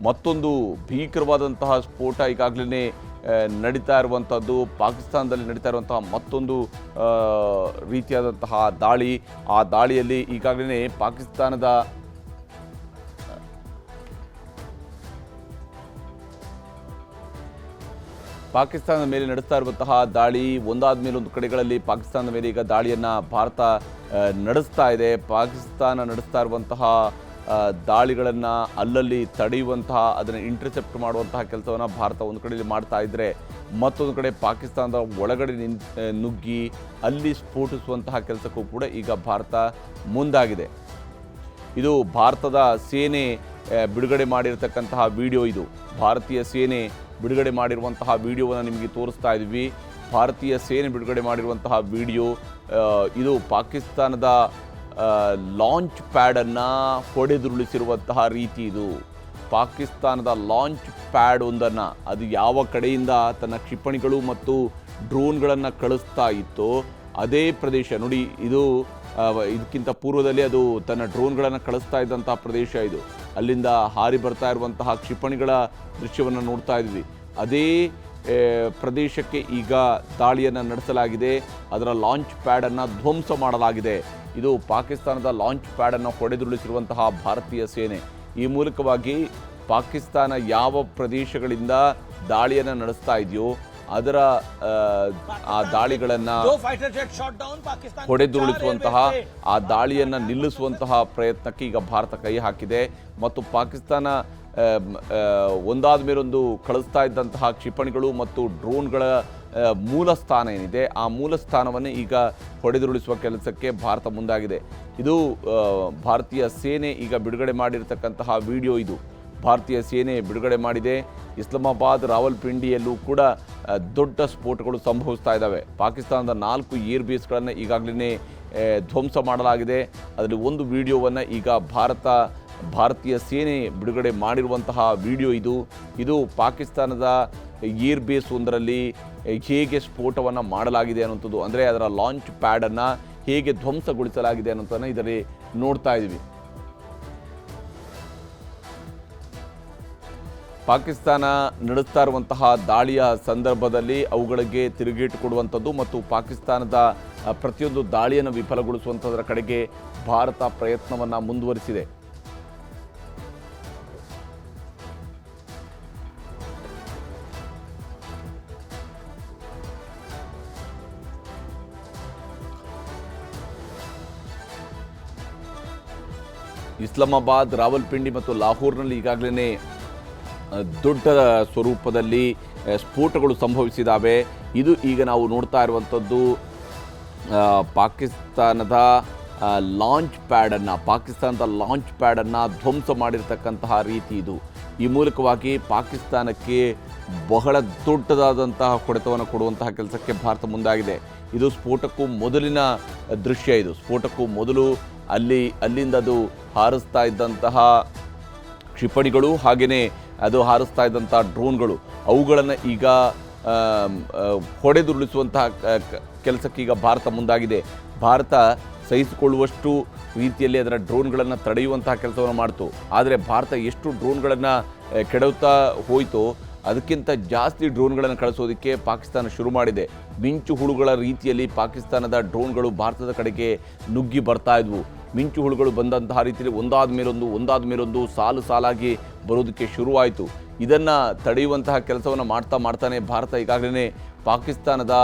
ಮತ್ತೊಂದು ಭೀಕರವಾದಂತಹ ಸ್ಫೋಟ ಈಗಾಗಲೇ ನಡೀತಾ ಇರುವಂಥದ್ದು. ಪಾಕಿಸ್ತಾನದಲ್ಲಿ ನಡೀತಾ ಇರುವಂತಹ ಮತ್ತೊಂದು ರೀತಿಯಾದಂತಹ ದಾಳಿ. ಆ ದಾಳಿಯಲ್ಲಿ ಈಗಾಗಲೇ ಪಾಕಿಸ್ತಾನದ ಮೇಲೆ ನಡೆಸ್ತಾ ಇರುವಂತಹ ದಾಳಿ ಒಂದಾದ ಮೇಲೆ ಒಂದು ಕಡೆಗಳಲ್ಲಿ ಪಾಕಿಸ್ತಾನದ ಮೇಲೆ ಈಗ ದಾಳಿಯನ್ನು ಭಾರತ ನಡೆಸ್ತಾ ಇದೆ. ಪಾಕಿಸ್ತಾನ ನಡೆಸ್ತಾ ಇರುವಂತಹ ದಾಳಿಗಳನ್ನು ಅಲ್ಲಲ್ಲಿ ತಡೆಯುವಂತಹ, ಅದನ್ನು ಇಂಟರ್ಸೆಪ್ಟ್ ಮಾಡುವಂತಹ ಕೆಲಸವನ್ನು ಭಾರತ ಒಂದು ಕಡೆಯಲ್ಲಿ ಮಾಡ್ತಾ ಇದ್ದರೆ, ಮತ್ತೊಂದು ಕಡೆ ಪಾಕಿಸ್ತಾನದ ಒಳಗಡೆ ನುಗ್ಗಿ ಅಲ್ಲಿ ಸ್ಫೋಟಿಸುವಂತಹ ಕೆಲಸಕ್ಕೂ ಕೂಡ ಈಗ ಭಾರತ ಮುಂದಾಗಿದೆ. ಇದು ಭಾರತದ ಸೇನೆ ಬಿಡುಗಡೆ ಮಾಡಿರತಕ್ಕಂತಹ ವಿಡಿಯೋ. ಇದು ಭಾರತೀಯ ಸೇನೆ ಬಿಡುಗಡೆ ಮಾಡಿರುವಂತಹ ವಿಡಿಯೋವನ್ನು ನಿಮಗೆ ತೋರಿಸ್ತಾ ಇದ್ವಿ. ಭಾರತೀಯ ಸೇನೆ ಬಿಡುಗಡೆ ಮಾಡಿರುವಂತಹ ವಿಡಿಯೋ ಇದು ಪಾಕಿಸ್ತಾನದ ಲಾಂಚ್ ಪ್ಯಾಡನ್ನು ಹೊಡೆದುರುಳಿಸಿರುವಂತಹ ರೀತಿ. ಇದು ಪಾಕಿಸ್ತಾನದ ಲಾಂಚ್ ಪ್ಯಾಡ್ ಒಂದನ್ನು ಅದು ಯಾವ ಕಡೆಯಿಂದ ತನ್ನ ಕ್ಷಿಪಣಿಗಳು ಮತ್ತು ಡ್ರೋನ್ಗಳನ್ನು ಕಳಿಸ್ತಾ ಇತ್ತೋ ಅದೇ ಪ್ರದೇಶ ನೋಡಿ. ಇದಕ್ಕಿಂತ ಪೂರ್ವದಲ್ಲಿ ಅದು ತನ್ನ ಡ್ರೋನ್ಗಳನ್ನು ಕಳಿಸ್ತಾ ಇದ್ದಂತಹ ಪ್ರದೇಶ. ಇದು ಅಲ್ಲಿಂದ ಹಾರಿ ಬರ್ತಾ ಇರುವಂತಹ ಕ್ಷಿಪಣಿಗಳ ದೃಶ್ಯವನ್ನು ನೋಡ್ತಾ ಇದ್ವಿ. ಅದೇ ಪ್ರದೇಶಕ್ಕೆ ಈಗ ದಾಳಿಯನ್ನು ನಡೆಸಲಾಗಿದೆ. ಅದರ ಲಾಂಚ್ ಪ್ಯಾಡನ್ನು ಧ್ವಂಸ ಮಾಡಲಾಗಿದೆ. ಇದು ಪಾಕಿಸ್ತಾನದ ಲಾಂಚ್ ಪ್ಯಾಡನ್ನು ಹೊಡೆದುರುಳಿಸಿರುವಂತಹ ಭಾರತೀಯ ಸೇನೆ. ಈ ಮೂಲಕವಾಗಿ ಪಾಕಿಸ್ತಾನ ಯಾವ ಪ್ರದೇಶಗಳಿಂದ ದಾಳಿಯನ್ನು ನಡೆಸ್ತಾ ಇದೆಯೋ ಅದರ ಆ ದಾಳಿಗಳನ್ನು ಹೊಡೆದುರುಳಿಸುವಂತಹ, ಆ ದಾಳಿಯನ್ನು ನಿಲ್ಲಿಸುವಂತಹ ಪ್ರಯತ್ನಕ್ಕೆ ಈಗ ಭಾರತ ಕೈ ಹಾಕಿದೆ. ಮತ್ತು ಪಾಕಿಸ್ತಾನ ಒಂದಾದ ಮೇಲೊಂದು ಕಳಿಸ್ತಾ ಇದ್ದಂತಹ ಕ್ಷಿಪಣಿಗಳು ಮತ್ತು ಡ್ರೋನ್ಗಳ ಮೂಲ ಸ್ಥಾನ ಏನಿದೆ ಆ ಮೂಲ ಸ್ಥಾನವನ್ನು ಈಗ ಹೊಡೆದುರುಳಿಸುವ ಕೆಲಸಕ್ಕೆ ಭಾರತ ಮುಂದಾಗಿದೆ. ಇದು ಭಾರತೀಯ ಸೇನೆ ಈಗ ಬಿಡುಗಡೆ ಮಾಡಿರತಕ್ಕಂತಹ ವಿಡಿಯೋ. ಇದು ಭಾರತೀಯ ಸೇನೆ ಬಿಡುಗಡೆ ಮಾಡಿದೆ. ಇಸ್ಲಾಮಾಬಾದ್, ರಾವಲ್ಪಿಂಡಿಯಲ್ಲೂ ಕೂಡ ದೊಡ್ಡ ಸ್ಫೋಟಗಳು ಸಂಭವಿಸ್ತಾ ಇದ್ದಾವೆ. ಪಾಕಿಸ್ತಾನದ 4 ಏರ್ ಬೇಸ್ಗಳನ್ನು ಈಗಾಗಲೇ ಧ್ವಂಸ ಮಾಡಲಾಗಿದೆ. ಅದರಲ್ಲಿ ಒಂದು ವಿಡಿಯೋವನ್ನು ಈಗ ಭಾರತೀಯ ಸೇನೆ ಬಿಡುಗಡೆ ಮಾಡಿರುವಂತಹ ವಿಡಿಯೋ. ಇದು ಪಾಕಿಸ್ತಾನದ ಏರ್ ಬೇಸ್ ಒಂದರಲ್ಲಿ ಹೇಗೆ ಸ್ಫೋಟವನ್ನು ಮಾಡಲಾಗಿದೆ ಅನ್ನುವಂಥದ್ದು, ಅಂದರೆ ಅದರ ಲಾಂಚ್ ಪ್ಯಾಡನ್ನು ಹೇಗೆ ಧ್ವಂಸಗೊಳಿಸಲಾಗಿದೆ ಅನ್ನೋದನ್ನು ಇದರಲ್ಲಿ ನೋಡ್ತಾ ಇದ್ದೀವಿ. ಪಾಕಿಸ್ತಾನ ನಡೆಸ್ತಾ ಇರುವಂತಹ ದಾಳಿಯ ಸಂದರ್ಭದಲ್ಲಿ ಅವುಗಳಿಗೆ ತಿರುಗೇಟು ಕೊಡುವಂಥದ್ದು ಮತ್ತು ಪಾಕಿಸ್ತಾನದ ಪ್ರತಿಯೊಂದು ದಾಳಿಯನ್ನು ವಿಫಲಗೊಳಿಸುವಂಥದ್ದರ ಕಡೆಗೆ ಭಾರತ ಪ್ರಯತ್ನವನ್ನು ಮುಂದುವರಿಸಿದೆ. ಇಸ್ಲಾಮಾಬಾದ್, ರಾವಲ್ಪಿಂಡಿ ಮತ್ತು ಲಾಹೋರ್ನಲ್ಲಿ ಈಗಾಗಲೇ ದೊಡ್ಡ ಸ್ವರೂಪದಲ್ಲಿ ಸ್ಫೋಟಗಳು ಸಂಭವಿಸಿದ್ದಾವೆ. ಇದು ಈಗ ನಾವು ನೋಡ್ತಾ ಇರುವಂಥದ್ದು ಪಾಕಿಸ್ತಾನದ ಲಾಂಚ್ ಪ್ಯಾಡನ್ನು ಧ್ವಂಸ ಮಾಡಿರ್ತಕ್ಕಂತಹ ರೀತಿ. ಇದು ಈ ಮೂಲಕವಾಗಿ ಪಾಕಿಸ್ತಾನಕ್ಕೆ ಬಹಳ ದೊಡ್ಡದಾದಂತಹ ಹೊಡೆತವನ್ನು ಕೊಡುವಂತಹ ಕೆಲಸಕ್ಕೆ ಭಾರತ ಮುಂದಾಗಿದೆ. ಇದು ಸ್ಫೋಟಕ್ಕೂ ಮೊದಲಿನ ದೃಶ್ಯ. ಇದು ಸ್ಫೋಟಕ್ಕೂ ಮೊದಲು ಅಲ್ಲಿಂದ ಅದು ಹಾರಿಸ್ತಾ ಇದ್ದಂತಹ ಕ್ಷಿಪಣಿಗಳು, ಹಾಗೆಯೇ ಅದು ಹಾರಿಸ್ತಾ ಇದ್ದಂತಹ ಡ್ರೋನ್ಗಳು, ಅವುಗಳನ್ನು ಈಗ ಹೊಡೆದುರುಳಿಸುವಂತಹ ಕೆಲಸಕ್ಕೆ ಈಗ ಭಾರತ ಮುಂದಾಗಿದೆ. ಭಾರತ ಸಹಿಸಿಕೊಳ್ಳುವಷ್ಟು ರೀತಿಯಲ್ಲಿ ಅದರ ಡ್ರೋನ್ಗಳನ್ನು ತಡೆಯುವಂತಹ ಕೆಲಸವನ್ನು ಮಾಡ್ತು. ಆದರೆ ಭಾರತ ಎಷ್ಟು ಡ್ರೋನ್ಗಳನ್ನು ಕೆಡವುತ್ತಾ ಹೋಯಿತೋ ಅದಕ್ಕಿಂತ ಜಾಸ್ತಿ ಡ್ರೋನ್ಗಳನ್ನು ಕಳಿಸೋದಕ್ಕೆ ಪಾಕಿಸ್ತಾನ ಶುರು ಮಾಡಿದೆ. ಮಿಂಚು ಹುಳುಗಳ ರೀತಿಯಲ್ಲಿ ಪಾಕಿಸ್ತಾನದ ಡ್ರೋನ್ಗಳು ಭಾರತದ ಕಡೆಗೆ ನುಗ್ಗಿ ಬರ್ತಾ ಇದ್ವು. ಮಿಂಚು ಹುಳುಗಳು ಬಂದಂತಹ ರೀತಿಯಲ್ಲಿ ಒಂದಾದ ಮೇಲೊಂದು ಸಾಲಾಗಿ ಬರೋದಕ್ಕೆ ಶುರುವಾಯಿತು. ಇದನ್ನು ತಡೆಯುವಂತಹ ಕೆಲಸವನ್ನು ಮಾಡ್ತಾನೆ ಭಾರತ ಈಗಾಗಲೇ ಪಾಕಿಸ್ತಾನದ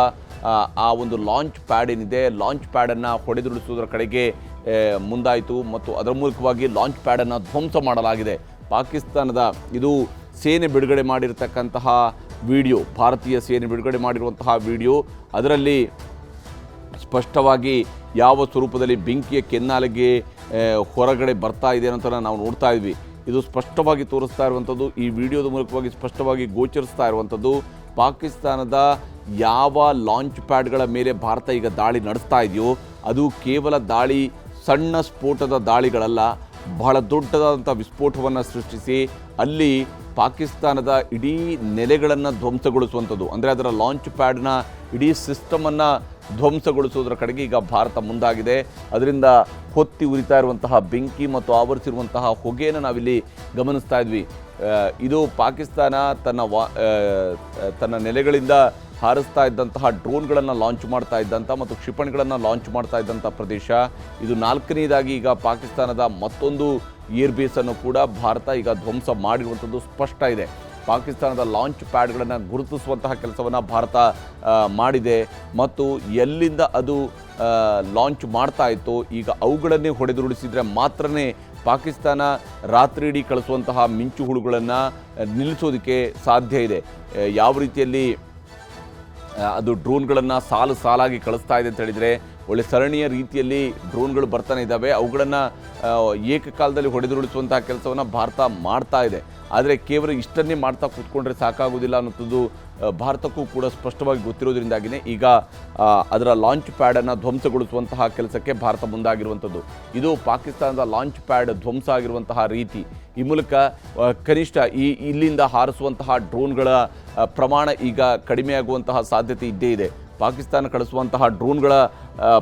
ಆ ಒಂದು ಲಾಂಚ್ ಪ್ಯಾಡ್ ಏನಿದೆ, ಲಾಂಚ್ ಪ್ಯಾಡನ್ನು ಹೊಡೆದುರುಳಿಸುವುದರ ಕಡೆಗೆ ಮುಂದಾಯಿತು ಮತ್ತು ಅದರ ಮೂಲಕವಾಗಿ ಲಾಂಚ್ ಪ್ಯಾಡನ್ನು ಧ್ವಂಸ ಮಾಡಲಾಗಿದೆ. ಪಾಕಿಸ್ತಾನದ ಇದು ಸೇನೆ ಬಿಡುಗಡೆ ಮಾಡಿರತಕ್ಕಂತಹ ವಿಡಿಯೋ, ಭಾರತೀಯ ಸೇನೆ ಬಿಡುಗಡೆ ಮಾಡಿರುವಂತಹ ವಿಡಿಯೋ. ಅದರಲ್ಲಿ ಸ್ಪಷ್ಟವಾಗಿ ಯಾವ ಸ್ವರೂಪದಲ್ಲಿ ಬೆಂಕಿಯ ಕೆನ್ನಾಲಿಗೆ ಹೊರಗಡೆ ಬರ್ತಾ ಇದೆ ಅಂತ ನಾವು ನೋಡ್ತಾ ಇದ್ವಿ. ಇದು ಸ್ಪಷ್ಟವಾಗಿ ತೋರಿಸ್ತಾ ಇರುವಂಥದ್ದು, ಈ ವಿಡಿಯೋದ ಮೂಲಕವಾಗಿ ಸ್ಪಷ್ಟವಾಗಿ ಗೋಚರಿಸ್ತಾ ಇರುವಂಥದ್ದು ಪಾಕಿಸ್ತಾನದ ಯಾವ ಲಾಂಚ್ ಪ್ಯಾಡ್ಗಳ ಮೇಲೆ ಭಾರತ ಈಗ ದಾಳಿ ನಡೆಸ್ತಾ ಇದೆಯೋ ಅದು ಕೇವಲ ದಾಳಿ, ಸಣ್ಣ ಸ್ಫೋಟದ ದಾಳಿಗಳಲ್ಲ, ಬಹಳ ದೊಡ್ಡದಾದಂಥ ವಿಸ್ಫೋಟವನ್ನು ಸೃಷ್ಟಿಸಿ ಅಲ್ಲಿ ಪಾಕಿಸ್ತಾನದ ಇಡೀ ನೆಲೆಗಳನ್ನು ಧ್ವಂಸಗೊಳಿಸುವಂಥದ್ದು, ಅಂದರೆ ಅದರ ಲಾಂಚ್ ಪ್ಯಾಡ್ನ ಇಡೀ ಸಿಸ್ಟಮನ್ನು ಧ್ವಂಸಗೊಳಿಸುವುದರ ಕಡೆಗೆ ಈಗ ಭಾರತ ಮುಂದಾಗಿದೆ. ಅದರಿಂದ ಹೊತ್ತಿ ಉರಿತಾ ಇರುವಂತಹ ಬೆಂಕಿ ಮತ್ತು ಆವರಿಸಿರುವಂತಹ ಹೊಗೆಯನ್ನು ನಾವಿಲ್ಲಿ ಗಮನಿಸ್ತಾ ಇದ್ವಿ. ಇದು ಪಾಕಿಸ್ತಾನ ತನ್ನ ನೆಲೆಗಳಿಂದ ಹಾರಿಸ್ತಾ ಇದ್ದಂತಹ ಡ್ರೋನ್ಗಳನ್ನು ಲಾಂಚ್ ಮಾಡ್ತಾ ಇದ್ದಂಥ ಮತ್ತು ಕ್ಷಿಪಣಿಗಳನ್ನು ಲಾಂಚ್ ಮಾಡ್ತಾ ಇದ್ದಂಥ ಪ್ರದೇಶ. ಇದು 4ನೇದಾಗಿ ಈಗ ಪಾಕಿಸ್ತಾನದ ಮತ್ತೊಂದು ಏರ್ ಬೇಸನ್ನು ಕೂಡ ಭಾರತ ಈಗ ಧ್ವಂಸ ಮಾಡಿರುವಂಥದ್ದು ಸ್ಪಷ್ಟ ಇದೆ. ಪಾಕಿಸ್ತಾನದ ಲಾಂಚ್ ಪ್ಯಾಡ್ಗಳನ್ನು ಗುರುತಿಸುವಂತಹ ಕೆಲಸವನ್ನು ಭಾರತ ಮಾಡಿದೆ ಮತ್ತು ಎಲ್ಲಿಂದ ಅದು ಲಾಂಚ್ ಮಾಡ್ತಾ ಇತ್ತು ಈಗ ಅವುಗಳನ್ನೇ ಹೊಡೆದುರುಳಿಸಿದರೆ ಮಾತ್ರನೇ ಪಾಕಿಸ್ತಾನ ರಾತ್ರಿ ಇಡೀ ಕಳಿಸುವಂತಹ ಮಿಂಚು ಹುಳುಗಳನ್ನು ನಿಲ್ಲಿಸೋದಕ್ಕೆ ಸಾಧ್ಯ ಇದೆ. ಯಾವ ರೀತಿಯಲ್ಲಿ ಅದು ಡ್ರೋನ್ಗಳನ್ನು ಸಾಲಾಗಿ ಕಳಿಸ್ತಾ ಇದೆ ಅಂತ ಹೇಳಿದರೆ ಒಳ್ಳೆ ಸರಣಿಯ ರೀತಿಯಲ್ಲಿ ಡ್ರೋನ್ಗಳು ಬರ್ತಾನೆ ಇದ್ದಾವೆ. ಅವುಗಳನ್ನು ಏಕಕಾಲದಲ್ಲಿ ಹೊಡೆದುರುಳಿಸುವಂತಹ ಕೆಲಸವನ್ನು ಭಾರತ ಮಾಡ್ತಾ ಇದೆ. ಆದರೆ ಕೇವಲ ಇಷ್ಟನ್ನೇ ಮಾಡ್ತಾ ಕೂತ್ಕೊಂಡ್ರೆ ಸಾಕಾಗೋದಿಲ್ಲ ಅನ್ನೋದು ಭಾರತಕ್ಕೂ ಕೂಡ ಸ್ಪಷ್ಟವಾಗಿ ಗೊತ್ತಿರೋದ್ರಿಂದಾಗಿಯೇ ಈಗ ಅದರ ಲಾಂಚ್ ಪ್ಯಾಡನ್ನು ಧ್ವಂಸಗೊಳಿಸುವಂತಹ ಕೆಲಸಕ್ಕೆ ಭಾರತ ಮುಂದಾಗಿರುವಂಥದ್ದು. ಇದು ಪಾಕಿಸ್ತಾನದ ಲಾಂಚ್ ಪ್ಯಾಡ್ ಧ್ವಂಸ ಆಗಿರುವಂತಹ ರೀತಿ. ಈ ಮೂಲಕ ಕನಿಷ್ಠ ಇಲ್ಲಿಂದ ಹಾರಿಸುವಂತಹ ಡ್ರೋನ್ಗಳ ಪ್ರಮಾಣ ಈಗ ಕಡಿಮೆಯಾಗುವಂತಹ ಸಾಧ್ಯತೆ ಇದ್ದೇ ಇದೆ. ಪಾಕಿಸ್ತಾನ ಕಳಿಸುವಂತಹ ಡ್ರೋನ್ಗಳ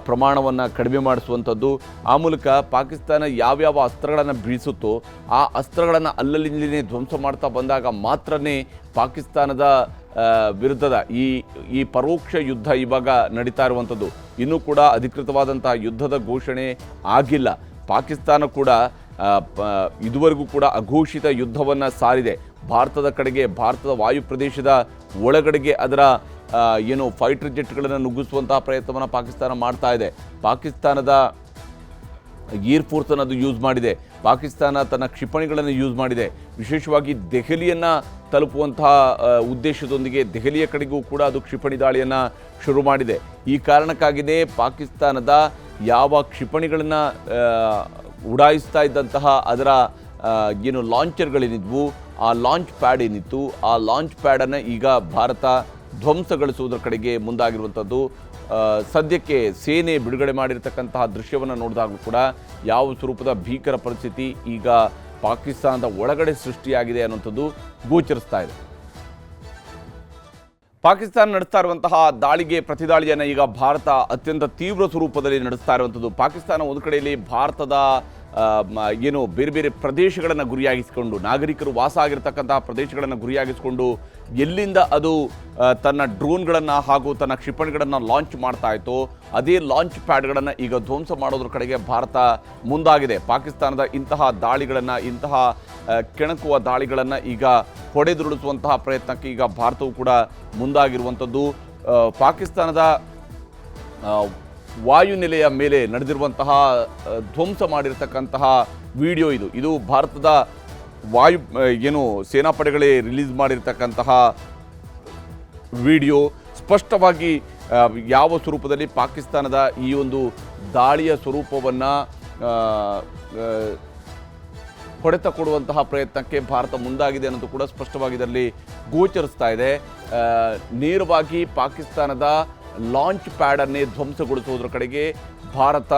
ಪ್ರಮಾಣವನ್ನು ಕಡಿಮೆ ಮಾಡಿಸುವಂಥದ್ದು, ಆ ಮೂಲಕ ಪಾಕಿಸ್ತಾನ ಯಾವ್ಯಾವ ಅಸ್ತ್ರಗಳನ್ನು ಬೀಳಿಸುತ್ತೋ ಆ ಅಸ್ತ್ರಗಳನ್ನು ಅಲ್ಲಲ್ಲಿಂದಲೇ ಧ್ವಂಸ ಮಾಡ್ತಾ ಬಂದಾಗ ಮಾತ್ರನೇ ಪಾಕಿಸ್ತಾನದ ವಿರುದ್ಧದ ಈ ಪರೋಕ್ಷ ಯುದ್ಧ ಇವಾಗ ನಡೀತಾ ಇರುವಂಥದ್ದು. ಇನ್ನೂ ಕೂಡ ಅಧಿಕೃತವಾದಂತಹ ಯುದ್ಧದ ಘೋಷಣೆ ಆಗಿಲ್ಲ. ಪಾಕಿಸ್ತಾನ ಕೂಡ ಇದುವರೆಗೂ ಕೂಡ ಅಘೋಷಿತ ಯುದ್ಧವನ್ನು ಸಾರಿದೆ. ಭಾರತದ ಕಡೆಗೆ, ಭಾರತದ ವಾಯು ಪ್ರದೇಶದ ಒಳಗಡೆಗೆ ಅದರ ಫೈಟರ್ ಜೆಟ್ಗಳನ್ನು ನುಗ್ಗಿಸುವಂತಹ ಪ್ರಯತ್ನವನ್ನು ಪಾಕಿಸ್ತಾನ ಮಾಡ್ತಾ ಇದೆ. ಪಾಕಿಸ್ತಾನದ ಏರ್ ಫೋರ್ಸನ್ನು ಅದು ಯೂಸ್ ಮಾಡಿದೆ. ಪಾಕಿಸ್ತಾನ ತನ್ನ ಕ್ಷಿಪಣಿಗಳನ್ನು ಯೂಸ್ ಮಾಡಿದೆ. ವಿಶೇಷವಾಗಿ ದೆಹಲಿಯನ್ನು ತಲುಪುವಂತಹ ಉದ್ದೇಶದೊಂದಿಗೆ ದೆಹಲಿಯ ಕಡೆಗೂ ಕೂಡ ಅದು ಕ್ಷಿಪಣಿ ದಾಳಿಯನ್ನು ಶುರು ಮಾಡಿದೆ. ಈ ಕಾರಣಕ್ಕಾಗಿಯೇ ಪಾಕಿಸ್ತಾನದ ಯಾವ ಕ್ಷಿಪಣಿಗಳನ್ನು ಉಡಾಯಿಸ್ತಾ ಇದ್ದಂತಹ ಅದರ ಲಾಂಚರ್ಗಳೇನಿದ್ವು, ಆ ಲಾಂಚ್ ಪ್ಯಾಡ್ ಏನಿತ್ತು, ಆ ಲಾಂಚ್ ಪ್ಯಾಡನ್ನು ಈಗ ಭಾರತ ಧ್ವಂಸಗೊಳಿಸುವುದರ ಕಡೆಗೆ ಮುಂದಾಗಿರುವಂಥದ್ದು. ಸದ್ಯಕ್ಕೆ ಸೇನೆ ಬಿಡುಗಡೆ ಮಾಡಿರ್ತಕ್ಕಂತಹ ದೃಶ್ಯವನ್ನು ನೋಡಿದಾಗಲೂ ಕೂಡ ಯಾವ ಸ್ವರೂಪದ ಭೀಕರ ಪರಿಸ್ಥಿತಿ ಈಗ ಪಾಕಿಸ್ತಾನದ ಒಳಗಡೆ ಸೃಷ್ಟಿಯಾಗಿದೆ ಅನ್ನುವಂಥದ್ದು ಗೋಚರಿಸ್ತಾ ಇದೆ. ಪಾಕಿಸ್ತಾನ ನಡೆಸ್ತಾ ಇರುವಂತಹ ದಾಳಿಗೆ ಪ್ರತಿದಾಳಿಯನ್ನು ಈಗ ಭಾರತ ಅತ್ಯಂತ ತೀವ್ರ ಸ್ವರೂಪದಲ್ಲಿ ನಡೆಸ್ತಾ ಇರುವಂಥದ್ದು. ಪಾಕಿಸ್ತಾನ ಒಂದು ಕಡೆಯಲ್ಲಿ ಭಾರತದ ಬೇರೆ ಬೇರೆ ಪ್ರದೇಶಗಳನ್ನು ಗುರಿಯಾಗಿಸಿಕೊಂಡು, ನಾಗರಿಕರು ವಾಸ ಆಗಿರ್ತಕ್ಕಂತಹ ಪ್ರದೇಶಗಳನ್ನು ಗುರಿಯಾಗಿಸಿಕೊಂಡು ಎಲ್ಲಿಂದ ಅದು ತನ್ನ ಡ್ರೋನ್ಗಳನ್ನು ಹಾಗೂ ತನ್ನ ಕ್ಷಿಪಣಿಗಳನ್ನು ಲಾಂಚ್ ಮಾಡ್ತಾ ಇತ್ತು ಅದೇ ಲಾಂಚ್ ಪ್ಯಾಡ್ಗಳನ್ನು ಈಗ ಧ್ವಂಸ ಮಾಡೋದ್ರ ಕಡೆಗೆ ಭಾರತ ಮುಂದಾಗಿದೆ. ಪಾಕಿಸ್ತಾನದ ಇಂತಹ ದಾಳಿಗಳನ್ನು, ಇಂತಹ ಕೆಣಕುವ ದಾಳಿಗಳನ್ನು ಈಗ ಹೊಡೆದುರುಳಿಸುವಂತಹ ಪ್ರಯತ್ನಕ್ಕೆ ಈಗ ಭಾರತವು ಕೂಡ ಮುಂದಾಗಿರುವಂಥದ್ದು. ಪಾಕಿಸ್ತಾನದ ವಾಯುನೆಲೆಯ ಮೇಲೆ ನಡೆದಿರುವಂತಹ ಧ್ವಂಸ ಮಾಡಿರ್ತಕ್ಕಂತಹ ವಿಡಿಯೋ ಇದು ಭಾರತದ ಸೇನಾಪಡೆಗಳೇ ರಿಲೀಸ್ ಮಾಡಿರ್ತಕ್ಕಂತಹ ವಿಡಿಯೋ. ಸ್ಪಷ್ಟವಾಗಿ ಯಾವ ಸ್ವರೂಪದಲ್ಲಿ ಪಾಕಿಸ್ತಾನದ ಈ ಒಂದು ದಾಳಿಯ ಸ್ವರೂಪವನ್ನು ಹೊಡೆತ ಕೊಡುವಂತಹ ಪ್ರಯತ್ನಕ್ಕೆ ಭಾರತ ಮುಂದಾಗಿದೆ ಅನ್ನೋದು ಕೂಡ ಸ್ಪಷ್ಟವಾಗಿ ಇದರಲ್ಲಿ ಗೋಚರಿಸ್ತಾ ಇದೆ. ನೇರವಾಗಿ ಪಾಕಿಸ್ತಾನದ ಲಾಂಚ್ ಪ್ಯಾಡನ್ನೇ ಧ್ವಂಸಗೊಳಿಸುವುದರ ಕಡೆಗೆ ಭಾರತ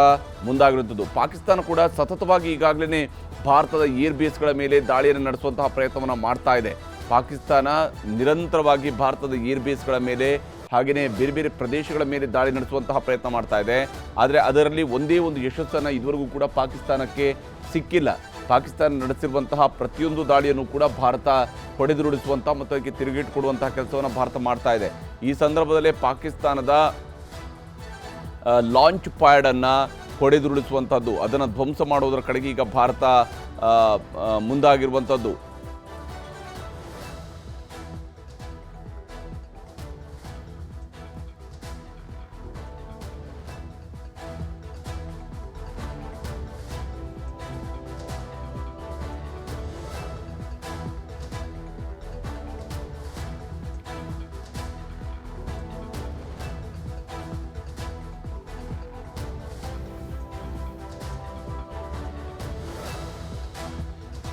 ಮುಂದಾಗಿರುವಂಥದ್ದು. ಪಾಕಿಸ್ತಾನ ಕೂಡ ಸತತವಾಗಿ ಈಗಾಗಲೇ ಭಾರತದ ಏರ್ ಬೇಸ್ಗಳ ಮೇಲೆ ದಾಳಿಯನ್ನು ನಡೆಸುವಂತಹ ಪ್ರಯತ್ನವನ್ನು ಮಾಡ್ತಾ ಇದೆ. ಪಾಕಿಸ್ತಾನ ನಿರಂತರವಾಗಿ ಭಾರತದ ಏರ್ ಬೇಸ್ಗಳ ಮೇಲೆ ಹಾಗೆಯೇ ಬೇರೆ ಬೇರೆ ಪ್ರದೇಶಗಳ ಮೇಲೆ ದಾಳಿ ನಡೆಸುವಂತಹ ಪ್ರಯತ್ನ ಮಾಡ್ತಾ ಇದೆ. ಆದರೆ ಅದರಲ್ಲಿ ಒಂದೇ ಒಂದು ಯಶಸ್ಸನ್ನು ಇದುವರೆಗೂ ಕೂಡ ಪಾಕಿಸ್ತಾನಕ್ಕೆ ಸಿಕ್ಕಿಲ್ಲ. ಪಾಕಿಸ್ತಾನ ನಡೆಸಿರುವಂತಹ ಪ್ರತಿಯೊಂದು ದಾಳಿಯನ್ನು ಕೂಡ ಭಾರತ ಹೊಡೆದುರುಳಿಸುವಂಥ ಮತ್ತು ಅದಕ್ಕೆ ತಿರುಗೇಟು ಕೊಡುವಂತಹ ಕೆಲಸವನ್ನು ಭಾರತ ಮಾಡ್ತಾ ಇದೆ. ಈ ಸಂದರ್ಭದಲ್ಲೇ ಪಾಕಿಸ್ತಾನದ ಲಾಂಚ್ ಪ್ಯಾಡನ್ನು ಹೊಡೆದುರುಳಿಸುವಂಥದ್ದು, ಅದನ್ನು ಧ್ವಂಸ ಮಾಡೋದರ ಕಡೆಗೆ ಈಗ ಭಾರತ ಮುಂದಾಗಿರುವಂಥದ್ದು.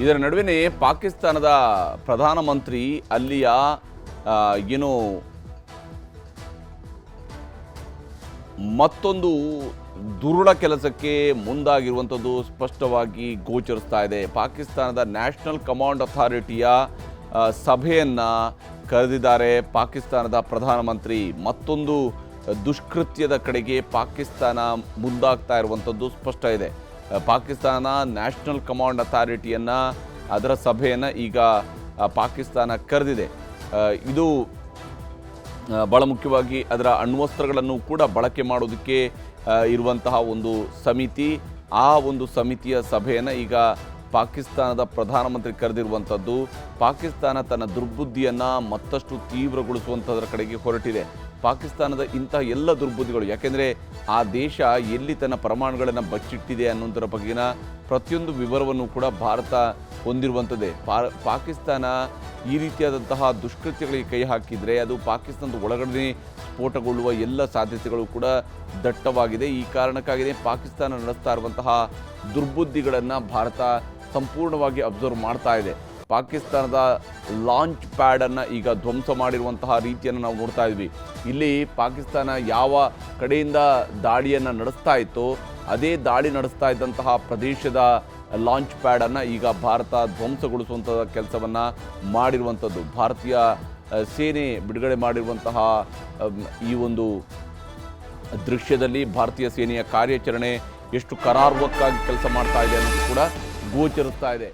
ಇದರ ನಡುವೆ ಪಾಕಿಸ್ತಾನದ ಪ್ರಧಾನಮಂತ್ರಿ ಅಲ್ಲಿಯ ಮತ್ತೊಂದು ದುರುಳ ಕೆಲಸಕ್ಕೆ ಮುಂದಾಗಿರುವಂಥದ್ದು ಸ್ಪಷ್ಟವಾಗಿ ಗೋಚರಿಸ್ತಾ ಇದೆ. ಪಾಕಿಸ್ತಾನದ ನ್ಯಾಷನಲ್ ಕಮಾಂಡ್ ಅಥಾರಿಟಿಯ ಸಭೆಯನ್ನು ಕರೆದಿದ್ದಾರೆ ಪಾಕಿಸ್ತಾನದ ಪ್ರಧಾನಮಂತ್ರಿ. ಮತ್ತೊಂದು ದುಷ್ಕೃತ್ಯದ ಕಡೆಗೆ ಪಾಕಿಸ್ತಾನ ಮುಂದಾಗ್ತಾ ಇರುವಂಥದ್ದು ಸ್ಪಷ್ಟ ಇದೆ. ಪಾಕಿಸ್ತಾನ ನ್ಯಾಷನಲ್ ಕಮಾಂಡ್ ಅಥಾರಿಟಿಯನ್ನು, ಅದರ ಸಭೆಯನ್ನು ಈಗ ಪಾಕಿಸ್ತಾನ ಕರೆದಿದೆ. ಇದು ಭಾಳ ಮುಖ್ಯವಾಗಿ ಅದರ ಅಣ್ವಸ್ತ್ರಗಳನ್ನು ಕೂಡ ಬಳಕೆ ಮಾಡೋದಕ್ಕೆ ಇರುವಂತಹ ಒಂದು ಸಮಿತಿ. ಆ ಒಂದು ಸಮಿತಿಯ ಸಭೆಯನ್ನು ಈಗ ಪಾಕಿಸ್ತಾನದ ಪ್ರಧಾನಮಂತ್ರಿ ಕರೆದಿರುವಂಥದ್ದು. ಪಾಕಿಸ್ತಾನ ತನ್ನ ದುರ್ಬುದ್ಧಿಯನ್ನು ಮತ್ತಷ್ಟು ತೀವ್ರಗೊಳಿಸುವಂಥದ್ರ ಕಡೆಗೆ ಹೊರಟಿದೆ. ಪಾಕಿಸ್ತಾನದ ಇಂಥ ಎಲ್ಲ ದುರ್ಬುದ್ಧಿಗಳು, ಯಾಕೆಂದರೆ ಆ ದೇಶ ಎಲ್ಲಿ ತನ್ನ ಪರಮಾಣುಗಳನ್ನು ಬಚ್ಚಿಟ್ಟಿದೆ ಅನ್ನೋದರ ಬಗ್ಗೆನ ಪ್ರತಿಯೊಂದು ವಿವರವನ್ನು ಕೂಡ ಭಾರತ ಹೊಂದಿರುವಂಥದ್ದೇ. ಪಾಕಿಸ್ತಾನ ಈ ರೀತಿಯಾದಂತಹ ದುಷ್ಕೃತ್ಯಗಳಿಗೆ ಕೈ ಹಾಕಿದರೆ ಅದು ಪಾಕಿಸ್ತಾನದ ಒಳಗಡೆ ಸ್ಫೋಟಗೊಳ್ಳುವ ಎಲ್ಲ ಸಾಧ್ಯತೆಗಳು ಕೂಡ ದಟ್ಟವಾಗಿದೆ. ಈ ಕಾರಣಕ್ಕಾಗಿಯೇ ಪಾಕಿಸ್ತಾನ ನಡೆಸ್ತಾ ಇರುವಂತಹ ದುರ್ಬುದ್ಧಿಗಳನ್ನು ಭಾರತ ಸಂಪೂರ್ಣವಾಗಿ ಅಬ್ಸರ್ವ್ ಮಾಡ್ತಾ ಇದೆ. ಪಾಕಿಸ್ತಾನದ ಲಾಂಚ್ ಪ್ಯಾಡನ್ನು ಈಗ ಧ್ವಂಸ ಮಾಡಿರುವಂತಹ ರೀತಿಯನ್ನು ನಾವು ನೋಡ್ತಾ ಇದ್ವಿ. ಇಲ್ಲಿ ಪಾಕಿಸ್ತಾನ ಯಾವ ಕಡೆಯಿಂದ ದಾಳಿಯನ್ನು ನಡೆಸ್ತಾ ಇತ್ತೋ ಅದೇ ದಾಳಿ ನಡೆಸ್ತಾ ಇದ್ದಂತಹ ಪ್ರದೇಶದ ಲಾಂಚ್ ಪ್ಯಾಡನ್ನು ಈಗ ಭಾರತ ಧ್ವಂಸಗೊಳಿಸುವಂಥ ಕೆಲಸವನ್ನು ಮಾಡಿರುವಂಥದ್ದು. ಭಾರತೀಯ ಸೇನೆ ಬಿಡುಗಡೆ ಮಾಡಿರುವಂತಹ ಈ ಒಂದು ದೃಶ್ಯದಲ್ಲಿ ಭಾರತೀಯ ಸೇನೆಯ ಕಾರ್ಯಾಚರಣೆ ಎಷ್ಟು ಕರಾರುವಕ್ಕಾಗಿ ಕೆಲಸ ಮಾಡ್ತಾ ಇದೆ ಅನ್ನೋದು ಕೂಡ ಗೋಚರಿಸ್ತಾ ಇದೆ.